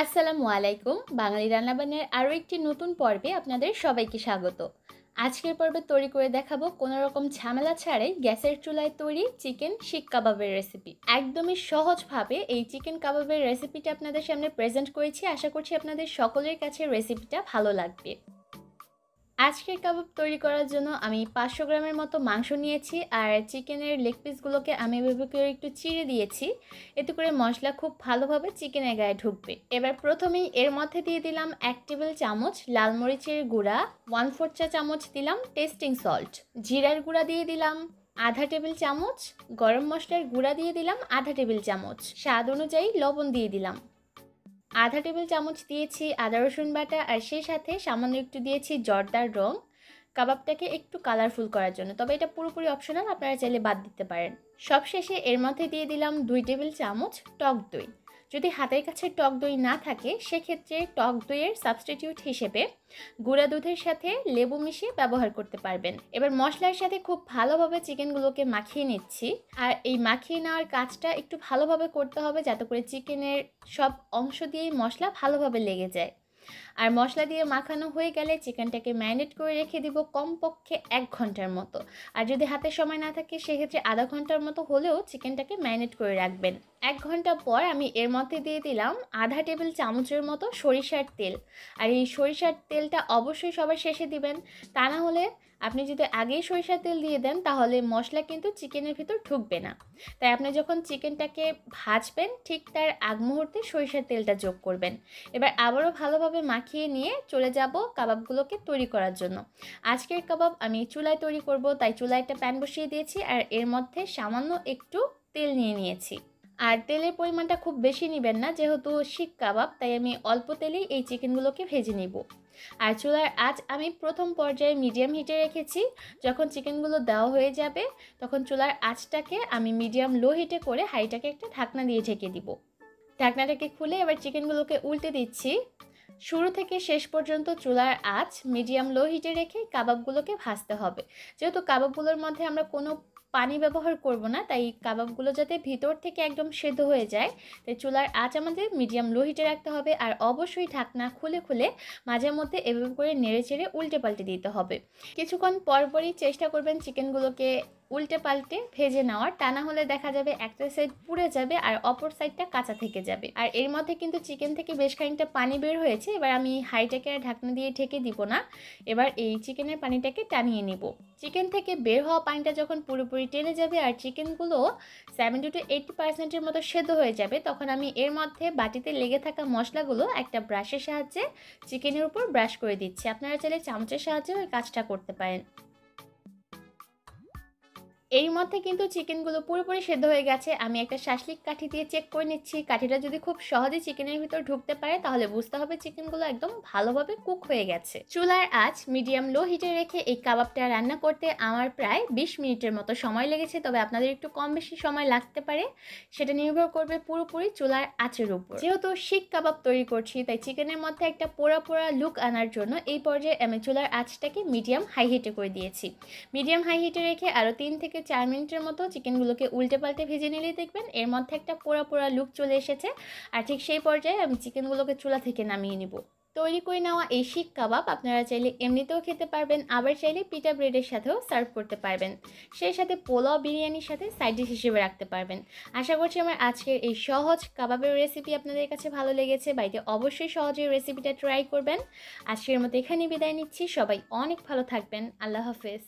আসসালামু আলাইকুম। বাঙালি রান্নাবান্নার আরও একটি নতুন পর্বে আপনাদের সবাইকে স্বাগত। আজকের পর্বে তৈরি করে দেখাবো কোনো রকম ঝামেলা ছাড়াই গ্যাসের চুলায় তৈরি চিকেন শিক কাবাবের রেসিপি। একদমই সহজভাবে এই চিকেন কাবাবের রেসিপিটা আপনাদের সামনে প্রেজেন্ট করেছি। আশা করছি আপনাদের সকলের কাছে রেসিপিটা ভালো লাগবে। আজকের কাবাব তৈরি করার জন্য আমি 500 গ্রামের মতো মাংস নিয়েছি, আর চিকেনের লেগ পিসগুলোকে আমি এভাবে করে একটু চিড়ে দিয়েছি। এতে করে মশলা খুব ভালোভাবে চিকেনের গায়ে ঢুকবে। এবার প্রথমেই এর মধ্যে দিয়ে দিলাম 1 টেবিল চামচ লাল মরিচের গুঁড়া, 1/4 চা চামচ দিলাম টেস্টিং সল্ট, জিরার গুঁড়া দিয়ে দিলাম আধা টেবিল চামচ, গরম মশলার গুঁড়া দিয়ে দিলাম আধা টেবিল চামচ, স্বাদ অনুযায়ী লবণ দিয়ে দিলাম আধা টেবিল চামচ দিয়েছি আদা রসুন বাটা, আর সেই সাথে সামান্য একটু দিয়েছি জর্দার রং কাবাবটাকে একটু কালারফুল করার জন্য, তবে এটা পুরোপুরি অপশনাল, আপনারা চাইলে বাদ দিতে পারেন। সবশেষে এর মধ্যে দিয়ে দিলাম 2 টেবিল চামচ টক দই। যদি হাতের কাছে টক দই না থাকে সেক্ষেত্রে টক দইয়ের সাবস্টিটিউট হিসেবে গুঁড়া দুধের সাথে লেবু মিশিয়ে ব্যবহার করতে পারবেন। এবার মশলার সাথে খুব ভালোভাবে চিকেনগুলোকে মাখিয়ে নিচ্ছি, আর এই মাখিয়ে নেওয়ার কাজটা একটু ভালোভাবে করতে হবে যাতে করে চিকেনের সব অংশ দিয়েই মশলা ভালোভাবে লেগে যায়। আর মশলা দিয়ে মাখানো হয়ে গেলে চিকেনটাকে ম্যারিনেট করে রেখে দিব কমপক্ষে 1 ঘন্টার মতো। আর যদি হাতে সময় না থাকে সেক্ষেত্রে আধা ঘন্টার মতো হলেও চিকেনটাকে ম্যারিনেট করে রাখবেন। 1 ঘন্টা পর আমি এর মধ্যে দিয়ে দিলাম আধা টেবিল চামচের মতো সরিষার তেল। আর এই সরিষার তেলটা অবশ্যই সবার শেষে দিবেন, তা না হলে আপনি যদি আগেই সরিষার তেল দিয়ে দেন তাহলে মশলা কিন্তু চিকেনের ভিতর ঢুকবে না। তাই আপনি যখন চিকেনটাকে ভাজবেন ঠিক তার আগ মুহূর্তে সরিষার তেলটা যোগ করবেন। এবার আবারও ভালোভাবে মাখিয়ে নিয়ে চলে যাব কাবাবগুলোকে তৈরি করার জন্য। আজকের কাবাব আমি চুলায় তৈরি করব, তাই চুলায় একটা প্যান বসিয়ে দিয়েছি আর এর মধ্যে সামান্য একটু তেল নিয়েছি। আর তেলের পরিমাণটা খুব বেশি নেবেন না, যেহেতু শিক কাবাব তাই আমি অল্প তেলেই এই চিকেনগুলোকে ভেজে নিব। আর চুলার আঁচ আমি প্রথম পর্যায়ে মিডিয়াম হিটে রেখেছি। যখন চিকেনগুলো দেওয়া হয়ে যাবে তখন চুলার আঁচটাকে আমি মিডিয়াম লো হিটে করে হাঁড়িটাকে একটা ঢাকনা দিয়ে ঢেকে দিব। ঢাকনাটাকে খুলে এবার চিকেনগুলোকে উল্টে দিচ্ছি। শুরু থেকে শেষ পর্যন্ত চুলার আঁচ মিডিয়াম লো হিটে রেখে কাবাবগুলোকে ভাজতে হবে। যেহেতু কাবাবগুলোর মধ্যে আমরা কোনো পানি ব্যবহার করব না, তাই কাবাবগুলো যাতে ভিতর থেকে একদম সেদ্ধ হয়ে যায়, তাই চুলার আঁচ আমাদের মিডিয়াম লো হিটে রাখতে হবে। আর অবশ্যই ঢাকনা খুলে খুলে মাঝে মধ্যে এভাবে করে নেড়ে চেড়ে উল্টে পাল্টে দিতে হবে। কিছুক্ষণ পরপরই চেষ্টা করবেন চিকেনগুলোকে উল্টে পাল্টে ভেজে নেওয়ার, তা না হলে দেখা যাবে একটা সাইড পুড়ে যাবে আর অপর সাইডটা কাঁচা থেকে যাবে। আর এর মধ্যে কিন্তু চিকেন থেকে বেশ খানিকটা পানি বের হয়েছে। এবার আমি হাঁড়িটাকে আর ঢাকনা দিয়ে ঢেকে দিব না, এবার এই চিকেনের পানিটাকে টানিয়ে নিব। চিকেন থেকে বের হওয়া পানিটা যখন পুরোপুরি টেনে যাবে আর চিকেনগুলো 70 to 80% মতো সেদ্ধ হয়ে যাবে, তখন আমি এর মধ্যে বাটিতে লেগে থাকা মশলাগুলো একটা ব্রাশের সাহায্যে চিকেনের উপর ব্রাশ করে দিচ্ছি। আপনারা চাইলে চামচের সাহায্যেও এই কাজটা করতে পারেন। এর মধ্যে কিন্তু চিকেনগুলো পুরোপুরি সেদ্ধ হয়ে গেছে। আমি একটা শাসলিক কাঠি দিয়ে চেক করে নিচ্ছি। কাঠিটা যদি খুব সহজে চিকেনের ভিতর ঢুকতে পারে তাহলে বুঝতে হবে চিকেনগুলো একদম ভালোভাবে কুক হয়ে গেছে। চুলার আঁচ মিডিয়াম লো হিটে রেখে এই কাবাবটা রান্না করতে আমার প্রায় 20 মিনিটের মতো সময় লেগেছে, তবে আপনাদের একটু কম বেশি সময় লাগতে পারে, সেটা নির্ভর করবে পুরোপুরি চুলার আঁচের উপর। যেহেতু শিক কাবাব তৈরি করছি তাই চিকেনের মধ্যে একটা পোড়া পোড়া লুক আনার জন্য এই পর্যায়ে আমি চুলার আঁচটাকে মিডিয়াম হাই হিটে করে দিয়েছি। মিডিয়াম হাই হিটে রেখে আরও 3 থেকে 4 মিনিটের মতো চিকেনগুলোকে উল্টে পাল্টে ভেজে নিলেই দেখবেন এর মধ্যে একটা পোড়া পোড়া লুক চলে এসেছে। আর ঠিক সেই পর্যায়ে আমি চিকেনগুলোকে চুলা থেকে নামিয়ে নিব। তৈরি করে নেওয়া এই শিক কাবাব আপনারা চাইলে এমনিতেও খেতে পারবেন, আবার চাইলে পিটা ব্রেডের সাথেও সার্ভ করতে পারবেন। সেই সাথে পোলাও বিরিয়ানির সাথে সাইড ডিশ হিসেবে রাখতে পারবেন। আশা করছি আমার আজকের এই সহজ কাবাবের রেসিপি আপনাদের কাছে ভালো লেগেছে। বাড়িতে অবশ্যই সহজে রেসিপিটা ট্রাই করবেন। আজকের মতো এখানেই বিদায় নিচ্ছি। সবাই অনেক ভালো থাকবেন। আল্লাহ হাফেজ।